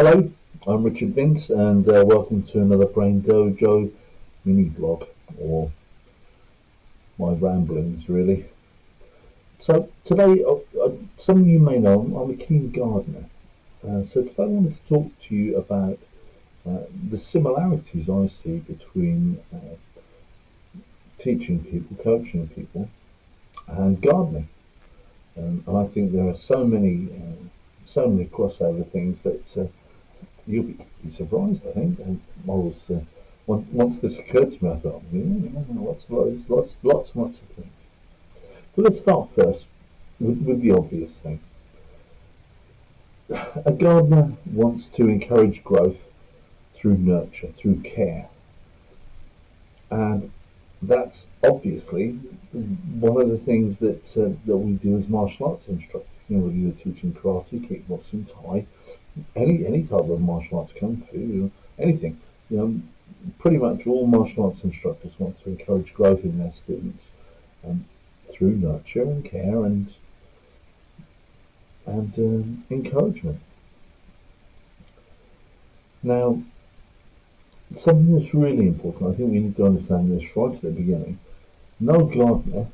Hello, I'm Richard Vince, and welcome to another Brain Dojo mini vlog, or my ramblings, really. So today, some of you may know I'm a keen gardener. So today I wanted to talk to you about the similarities I see between teaching people, coaching people, and gardening. And I think there are so many crossover things that you'll be surprised, I think. And I was once this occurred to me, I thought, lots and lots of things. So let's start first with the obvious thing. A gardener wants to encourage growth through nurture, through care, and that's obviously one of the things that we do as martial arts instructors. Whether you're teaching karate, kickboxing, Thai, any type of martial arts, kung fu, anything. Pretty much all martial arts instructors want to encourage growth in their students through nurture and care and encouragement. Now, something that's really important, I think we need to understand this right at the beginning. No gardener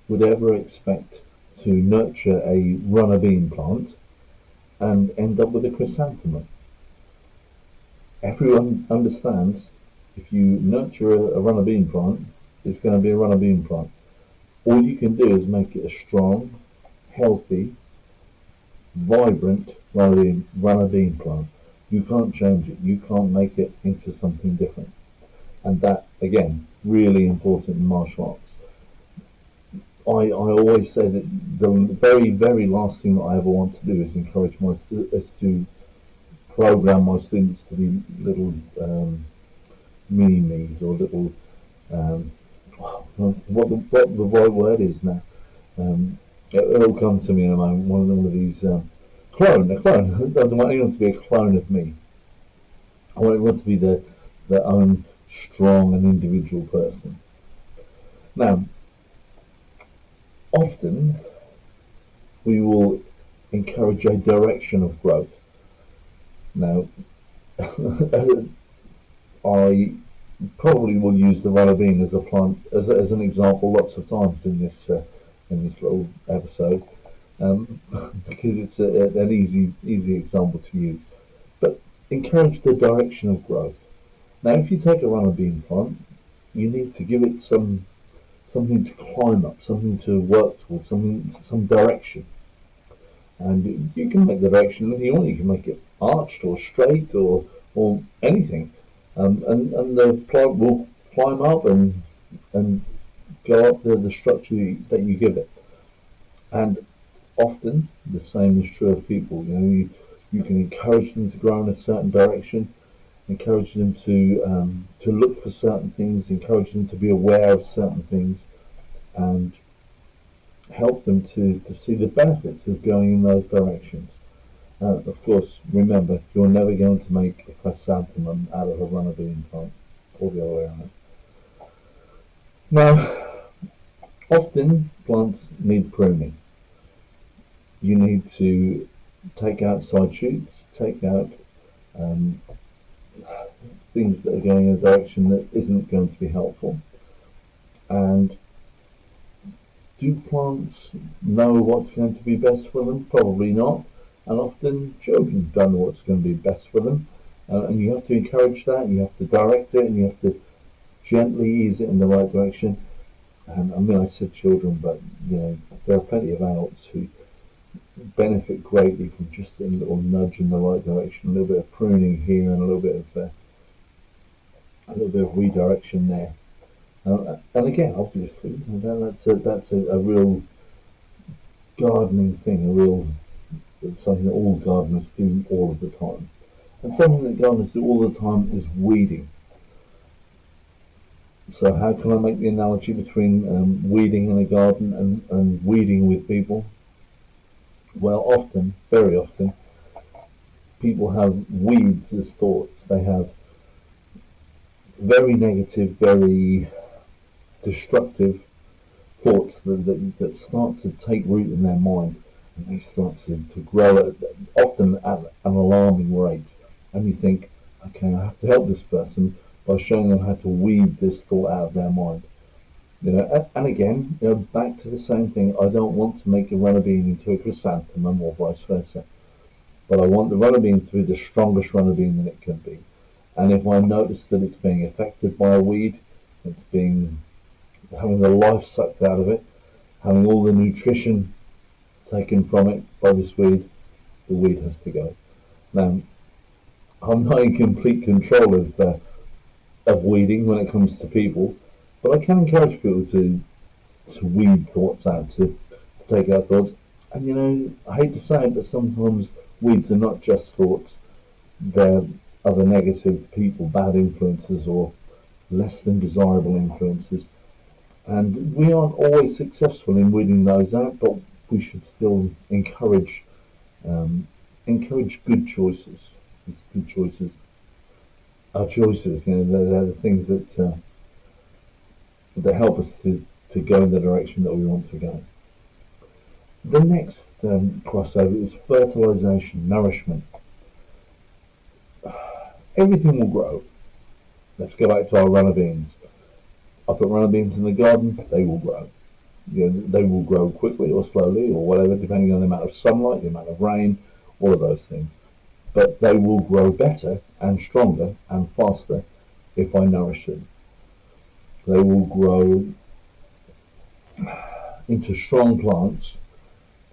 would ever expect to nurture a runner bean plant and end up with a chrysanthemum. Everyone understands if you nurture a runner bean plant, it's going to be a runner bean plant. All you can do is make it a strong, healthy, vibrant runner bean plant. You can't change it. You can't make it into something different. And that, again, really important in martial arts. I always say that the very, very last thing that I ever want to do is encourage is to program my students to be little mini-me's or little what the right word is now. It'll come to me in a moment. One of these a clone. I don't want anyone to be a clone of me. I want to be their own strong and individual person. Now, often we will encourage a direction of growth. Now, I probably will use the runner bean as a plant as an example lots of times in this little episode, because it's an easy example to use. But encourage the direction of growth. Now, if you take a runner bean plant, you need to give it something to climb up, something to work towards, some direction. And you can make the direction if you want. You can make it arched or straight or anything, and the plant will climb up and go up the structure that you give it. And often the same is true of people. You can encourage them to grow in a certain direction, encourage them to look for certain things, encourage them to be aware of certain things, and help them to see the benefits of going in those directions. Of course, remember, you're never going to make a chrysanthemum out of a runner bean plant, or the other way around. Now, often plants need pruning. You need to take out side shoots, take out things that are going in a direction that isn't going to be helpful. And do plants know what's going to be best for them? Probably not. And often children don't know what's going to be best for them. And you have to encourage that, you have to direct it, and you have to gently ease it in the right direction. And I mean, I said children, but there are plenty of adults who benefit greatly from just a little nudge in the right direction, a little bit of pruning here, and a little bit of redirection there. And again, obviously, that's a real gardening thing, it's something that all gardeners do all of the time. And something that gardeners do all the time is weeding. So how can I make the analogy between weeding in a garden and weeding with people? Well, often, very often, people have weeds as thoughts. They have very negative, very destructive thoughts that start to take root in their mind. and they start to grow often at an alarming rate. And you think, okay, I have to help this person by showing them how to weed this thought out of their mind. And again, back to the same thing. I don't want to make a runner bean into a chrysanthemum or vice versa, but I want the runner bean to be the strongest runner bean that it can be. And if I notice that it's being affected by a weed, it's being having the life sucked out of it, having all the nutrition taken from it by this weed, the weed has to go. Now, I'm not in complete control of weeding when it comes to people, but I can encourage people to weed thoughts out, to take out thoughts. And I hate to say it, but sometimes weeds are not just thoughts, they're other negative people, bad influences, or less than desirable influences. And we aren't always successful in weeding those out, but we should still encourage good choices. These good choices are choices. They're the things that help us to go in the direction that we want to go. The next crossover is fertilization, nourishment. Everything will grow. Let's go back to our runner beans. I put runner beans in the garden, they will grow. They will grow quickly or slowly or whatever, depending on the amount of sunlight, the amount of rain, all of those things. But they will grow better and stronger and faster if I nourish them. They will grow into strong plants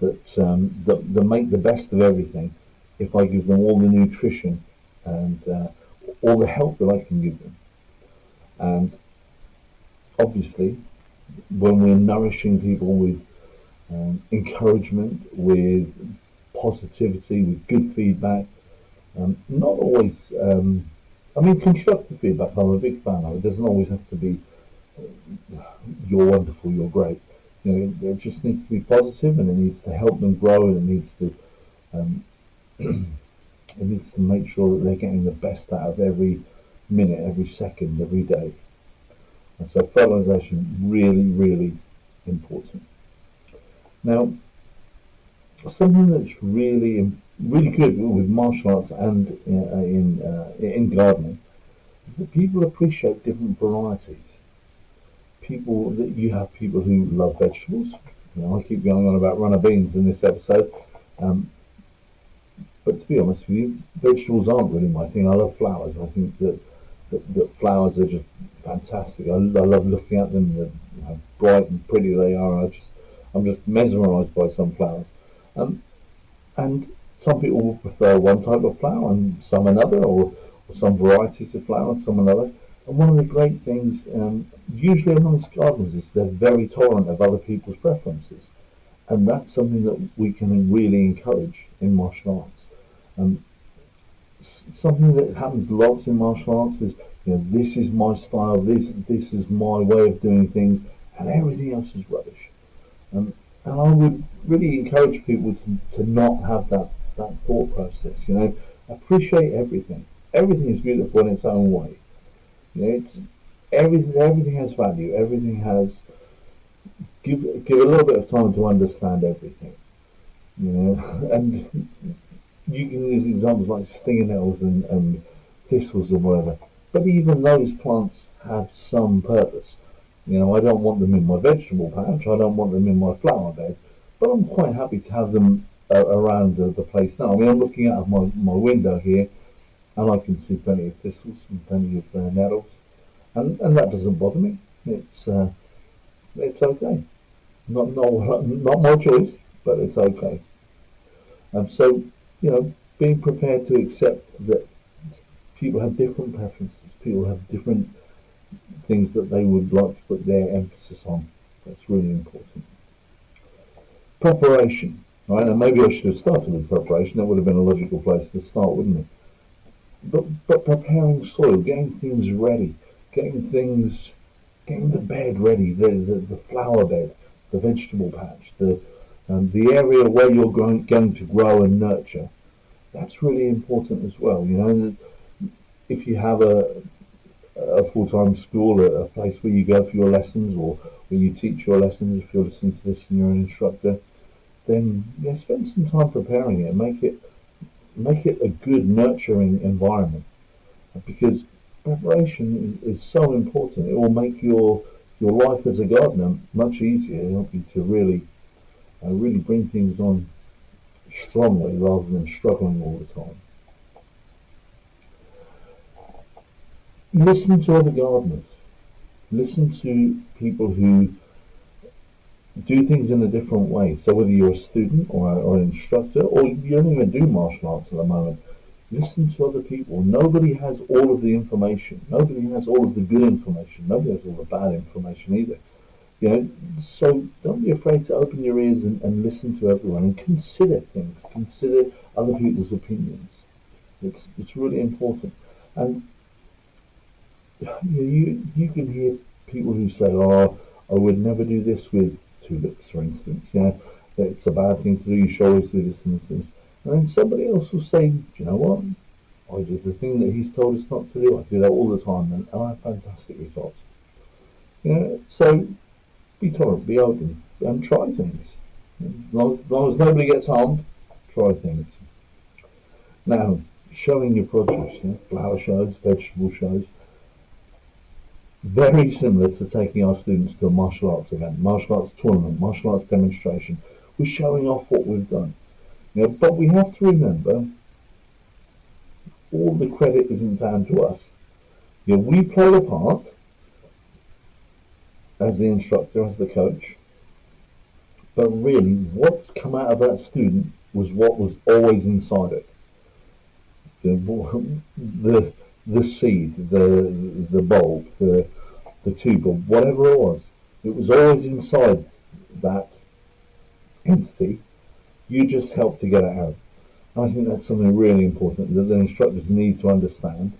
that make the best of everything if I give them all the nutrition and all the help that I can give them. And obviously, when we're nourishing people with encouragement, with positivity, with good feedback, not always, constructive feedback, I'm a big fan of. It doesn't always have to be, you're wonderful, you're great. It just needs to be positive, and it needs to help them grow, and um, it needs to make sure that they're getting the best out of every minute, every second, every day. And so fertilization, really, really important. Now, something that's really, really good with martial arts and in gardening is that people appreciate different varieties. You have people who love vegetables. I keep going on about runner beans in this episode, but to be honest with you, vegetables aren't really my thing. I love flowers. I think that flowers are just fantastic. I love looking at them, how bright and pretty they are. I'm just mesmerised by some flowers. And some people will prefer one type of flower and some another, or some varieties of flower and some another. And one of the great things, usually amongst gardeners, is they're very tolerant of other people's preferences. And that's something that we can really encourage in martial arts. Something that happens lots in martial arts is, this is my style, this is my way of doing things, and everything else is rubbish. And I would really encourage people to not have that thought process. Appreciate everything. Everything is beautiful in its own way. It's everything has value. Everything has give a little bit of time to understand everything. And you can use examples like stinger nettles and thistles or whatever. But even those plants have some purpose. I don't want them in my vegetable patch, I don't want them in my flower bed, but I'm quite happy to have them around the place now. I'm looking out of my window here, and I can see plenty of thistles and plenty of nettles, and that doesn't bother me. It's okay. Not my choice, but it's okay. So, being prepared to accept that people have different preferences, people have different things that they would like to put their emphasis on. That's really important. Preparation, right? And maybe I should have started with preparation. That would have been a logical place to start, wouldn't it? But preparing soil, getting things ready, getting the bed ready, the flower bed, the vegetable patch, the area where you're going to grow and nurture. That's really important as well. If you have a full-time school, a place where you go for your lessons, or where you teach your lessons, if you're listening to this and you're an instructor, then spend some time preparing it. Make it a good, nurturing environment, because preparation is so important. It will make your life as a gardener much easier. It'll help you to really bring things on strongly rather than struggling all the time. Listen to other gardeners. Listen to people who do things in a different way. So whether you're a student or an instructor, or you don't even do martial arts at the moment, listen to other people. Nobody has all of the information. Nobody has all of the good information. Nobody has all the bad information either. So don't be afraid to open your ears and listen to everyone and consider things. Consider other people's opinions. It's really important. And you can hear people who say, "Oh, I would never do this with tulips," for instance. It's a bad thing to do. You should always do this and this. And then somebody else will say, "Do you know what? I do the thing that he's told us not to do. I do that all the time, and I have fantastic results." So be tolerant, be open, and try things. As long as nobody gets harmed, try things. Now, showing your produce, flower shows, vegetable shows, very similar to taking our students to a martial arts event, martial arts tournament, martial arts demonstration. We're showing off what we've done. But we have to remember, all the credit isn't down to us. We play a part as the instructor, as the coach, but really what's come out of that student was what was always inside it. The seed, the bulb, the tube, or whatever it was always inside that entity. You just help to get it out. I think that's something really important that the instructors need to understand.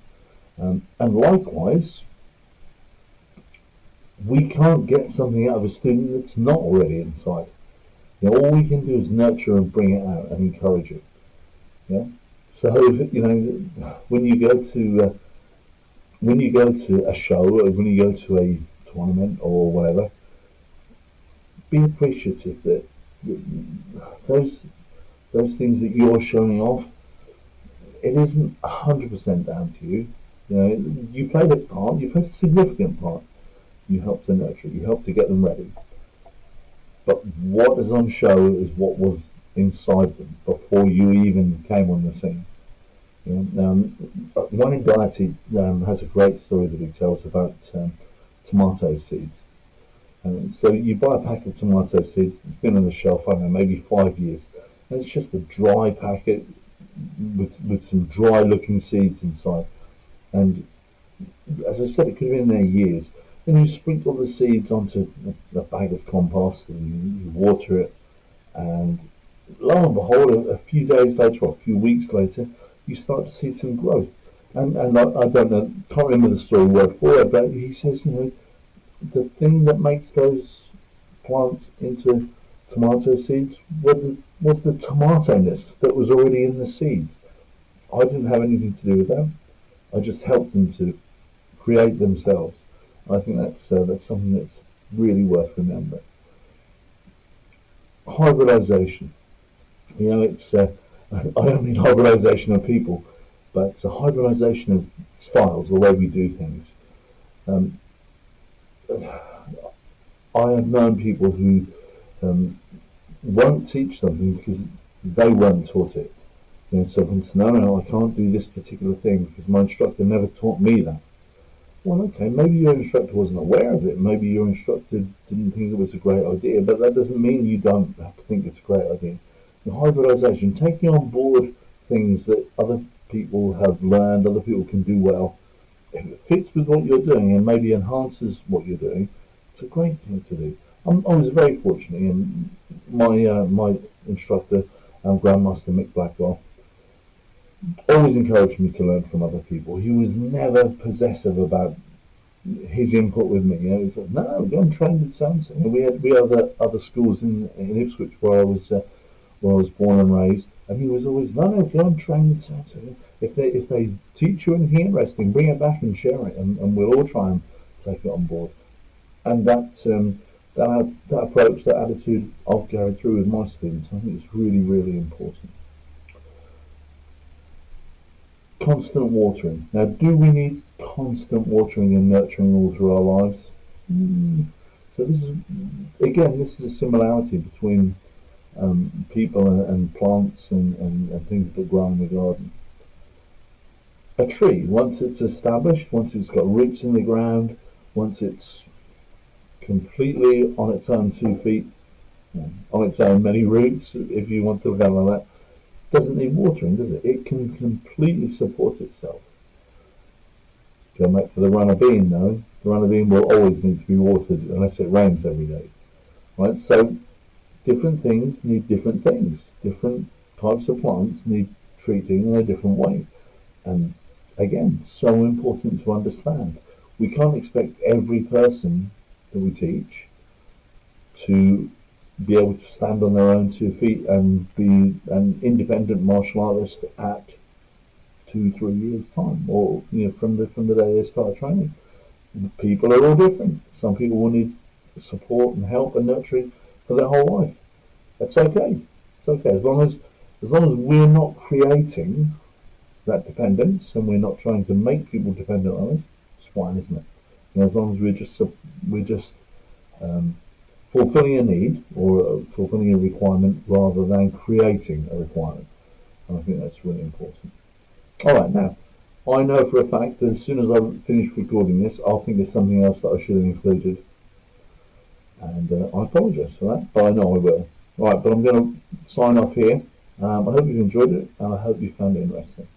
And likewise, we can't get something out of a student that's not already inside. All we can do is nurture and bring it out and encourage it. So when you go to a show, or when you go to a tournament or whatever, be appreciative that those things that you're showing off, it isn't 100% down to you. You played a part. You played a significant part. You helped to nurture it. You helped to get them ready. But what is on show is what was inside them before you even came on the scene. One guy has a great story that he tells about tomato seeds. So you buy a pack of tomato seeds. It's been on the shelf, I don't know, maybe 5 years, and it's just a dry packet with some dry-looking seeds inside. And as I said, it could have been there years. Then you sprinkle the seeds onto a bag of compost and you water it, and lo and behold, a few days later or a few weeks later, you start to see some growth. And I don't know, can't remember the story word for it, but he says, the thing that makes those plants into tomato seeds was the tomato-ness that was already in the seeds. I didn't have anything to do with that. I just helped them to create themselves. I think that's something that's really worth remembering. Hybridization. It's I don't mean hybridization of people, but it's a hybridization of styles, the way we do things. I have known people who won't teach something because they weren't taught it. So for instance, no, I can't do this particular thing because my instructor never taught me that. Well, okay, maybe your instructor wasn't aware of it. Maybe your instructor didn't think it was a great idea, but that doesn't mean you don't have to think it's a great idea. The hybridization, taking on board things that other people have learned, other people can do well, if it fits with what you're doing and maybe enhances what you're doing, it's a great thing to do. I was very fortunate, and my instructor, Grandmaster Mick Blackwell, always encouraged me to learn from other people. He was never possessive about his input with me. He said, "No, go and train with so-and-so." We had other schools in Ipswich where I was born and raised, and he was always, "No, go and train with so-and-so. If they teach you anything interesting, bring it back and share it, and we'll all try and take it on board." And that approach, that attitude, I've carried through with my students. I think it's really, really important. Constant watering. Now, do we need constant watering and nurturing all through our lives? So this is a similarity between people and plants and things that grow in the garden. A tree, once it's established, once it's got roots in the ground, once it's completely on its own 2 feet, on its own many roots, if you want to look at it like that, doesn't need watering, does it? It can completely support itself. Go back to the runner bean, though. The runner bean will always need to be watered unless it rains every day, right? So different things need different things. Different types of plants need treating in a different way. And again, so important to understand. We can't expect every person that we teach to be able to stand on their own 2 feet and be an independent martial artist at 2-3 years time, or from the day they start training. People are all different. Some people will need support and help and nurturing for their whole life. That's okay. It's okay as long as we're not creating that dependence and we're not trying to make people dependent on us. It's fine, isn't it? As long as we're just fulfilling a need or fulfilling a requirement rather than creating a requirement. And I think that's really important. Alright, now, I know for a fact that as soon as I finish recording this, I'll think of something else that I should have included. And I apologise for that, but I know I will. Alright, but I'm going to sign off here. I hope you've enjoyed it, and I hope you found it interesting.